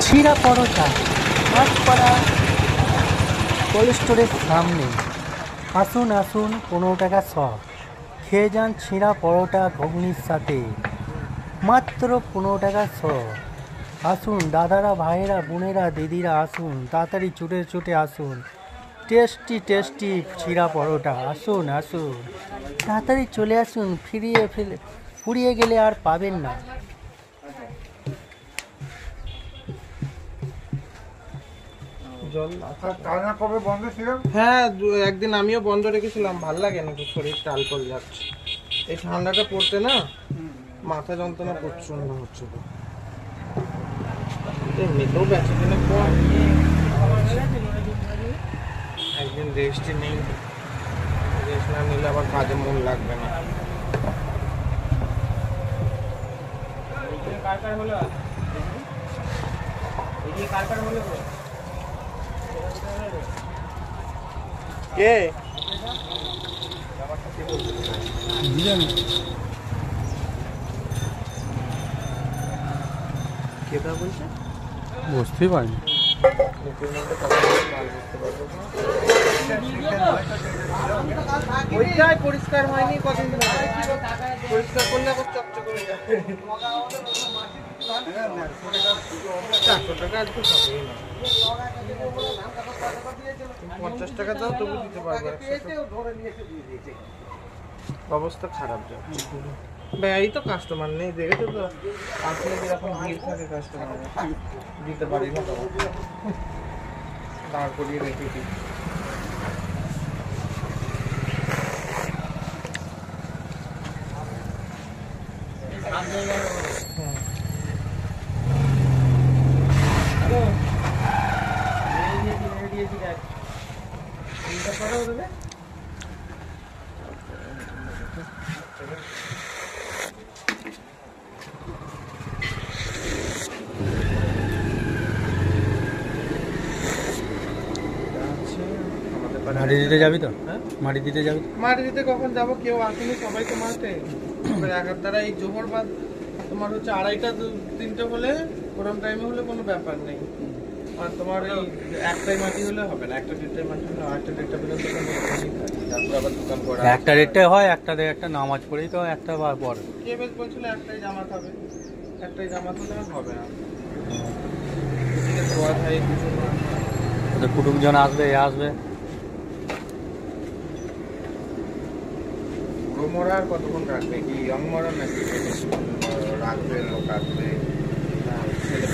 ছিঁড়া পরোটা হাটপাড়া কোল্ড স্টোরের সামনে। আসুন আসুন, 15 টাকা সব খেয়ে যান ছিঁড়া পরোটা ঘুগনির সাথে, মাত্র 15 টাকা সব। আসুন দাদারা, ভাইয়েরা, বোনেরা, দিদিরা, আসুন তাড়াতাড়ি ছুটে ছুটে আসুন। টেস্টি টেস্টি ছিঁড়া পরোটা, আসুন আসুন তাড়াতাড়ি চলে আসুন, ফুরিয়ে গেলে আর পাবেন না। হ্যাঁ, একদিন আমিও বন্ধ রেখেছিলাম, ভাল লাগে না, শরীরটা আলকোল যাচ্ছে। এই ঠান্ডাটা পড়তে না মাথা যন্ত্রণা প্রচন্ড হচ্ছে। এমনিতেও বেঁচে দিনে কম, একদিন রেস্টই নেই, রেস্ট না নিলে আবার কাজে মন লাগবে না। কে কেটা বলছে বুঝতেই পারিনি। ওইটাই পরিষ্কার হয়নি, কদিন পরিষ্কার করলে আবার চকচক করে যাবে। 400 টাকা আজকে সবই না, 50 টাকা দাও তবু দিতে পারবো। অবস্থা খারাপ যাচ্ছে, এই তো কাস্টমার নেই, দেখেছো তো আসলে যেরকম ভিড় থাকে কাস্টমার দিতে পারি না, দাঁড় করিয়ে রেখেছি। মাটি দিতে যাবি তো? মাটি দিতে যাবি? মাটি দিতে কখন যাবো, কেউ আসেনি, সবাই তো মাঠে। একার দ্বারা এই জোহর বাদ তোমার হচ্ছে 2:30 3টে হলে, গরম টাইমে হলে কোনো ব্যাপার নেই। আর তোমার এই একটাই মাটি হলে হবে না, 1টা-1:30টায় মাটি হলে 8টা-1:30টা পর্যন্ত তারপর আবার দোকান করা। 1টা-1:30টায় হয়, 1টা নামাজ পড়েই তো 1টা পর। কে বেশ বলছিল একটাই জামাত হবে, একটাই জামাত হলে আর হবে না। ওদের কুটুমজন আসবে, আসবে। বুড়ো মরা আর কতক্ষণ রাখবে, কি ইয়ং মরা নাকি রাখবে, লোক আসবে, ছেলে